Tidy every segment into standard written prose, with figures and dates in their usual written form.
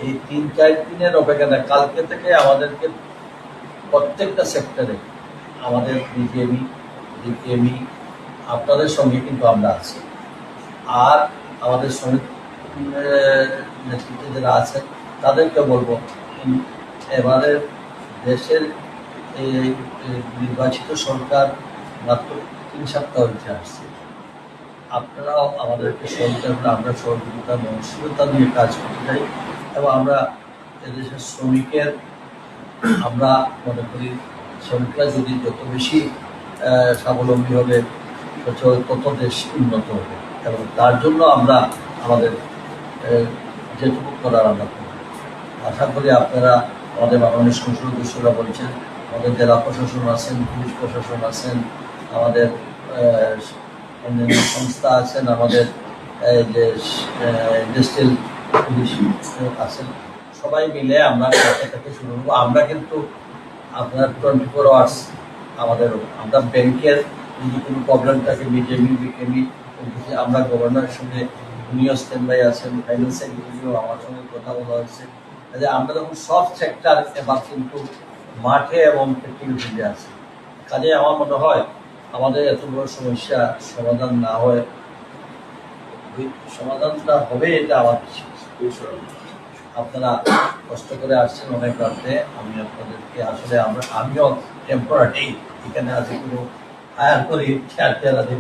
এই ৩-৪ দিনের অপেক্ষা না, কালকে থেকে আমাদেরকে প্রত্যেকটা সেক্টরে আমাদের বিজেপি ডিপিএমই আপনাদের সঙ্গে কিন্তু আমরা আছি। আর আমাদের শ্রমিক নেতৃত্বে যারা আছেন তাদেরকে বলবো, এবারে দেশের এই নির্বাচিত সরকার মাত্র ৩ সপ্তাহ হচ্ছে আসছে। আপনারাও আমাদেরকে সহযোগিতা, আমরা সহযোগিতা মনস্বতা নিয়ে কাজ করতে চাই এবং আমরা এদেশের শ্রমিকের, আমরা মনে করি শ্রমিকরা যদি যত বেশি স্বাবলম্বী হবে তত দেশ উন্নত হবে এবং তার জন্য আমরা আমাদের যেটুকু করার আমরা করব। আশা করি আপনারা, আমাদের মাননীয় সংসদ সদস্যরা বলছেন, আমাদের জেলা প্রশাসন আছেন, পুলিশ প্রশাসন আছেন, আমাদের অন্যান্য সংস্থা আছেন, আমাদের যে ইন্ডাস্ট্রিয়াল পুলিশ আছেন, সবাই মিলে আমরা কাছে থেকে শুরু করবো। আমরা কিন্তু আপনার 24 আওয়ার্স আমাদের, আমরা ব্যাংকের যদি কোনো প্রবলেম থাকে বিজেপি বিকেবি, আমরা গভর্নরের সঙ্গে, উনিও স্ট্যান্ড বাই আছেন, ফাইন্যান্স সেক্রেটারিও আমার সঙ্গে কথা বলা হয়েছে। আমরা যখন সব সেক্টর এবার কিন্তু মাঠে এবং প্র্যাকটিক্যাল ফিল্ডে আছে, কাজে আমার মনে হয় আমাদের এত বড় সমস্যা সমাধান না হয়, সমাধানটা হবে এটা আমার বিশ্বাস। আপনারা কষ্ট করে আসছেন অনেক রাত্রে, আমি আপনাদেরকে আসলে আমিও টেম্পোরারি এখানে আছি, কোনো হায়ার করে চেয়ার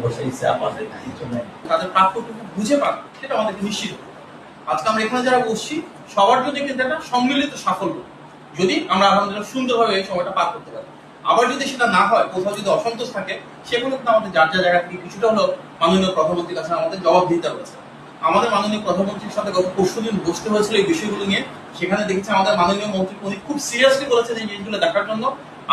বসেছে, আমাদের কিছু নেই। তাদের প্রাপ্যটুকু বুঝে পাবে সেটা আমাদেরকে নিশ্চিত। আজকে আমরা এখানে যারা বসছি সবার জন্য কিন্তু একটা সম্মিলিত সাফল্য, যদি আমরা আলহামদুলিল্লাহ সুন্দরভাবে এই সময়টা পার করতে পারি। আবার যদি সেটা না হয়, কোথাও যদি অসন্তোষ থাকে, সেগুলো কিন্তু আমাদের যার যার জায়গা থেকে কিছুটা হলো মাননীয় প্রধানমন্ত্রীর কাছে আমাদের জবাব দিতে হয়েছে। আমাদের মাননীয় প্রধানমন্ত্রীর সাথে গত পরশুদিন বসতে হয়েছিল এই বিষয়গুলো নিয়ে। সেখানে দেখেছি আমাদের মাননীয় মন্ত্রী উনি খুব সিরিয়াসলি বলেছেন এই জিনিসগুলো দেখার জন্য।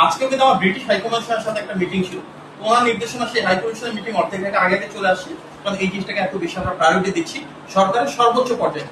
আজকেও কিন্তু আমার ব্রিটিশ হাইকমিশনের সাথে একটা মিটিং ছিল, ওনার নির্দেশনা সেই হাইকমিশনের মিটিং অর্ধেক থেকে আগে চলে আসছে, কারণ এই জিনিসটাকে এত বেশি আমরা প্রায়োরিটি দিচ্ছি সরকারের সর্বোচ্চ পর্যায়ে।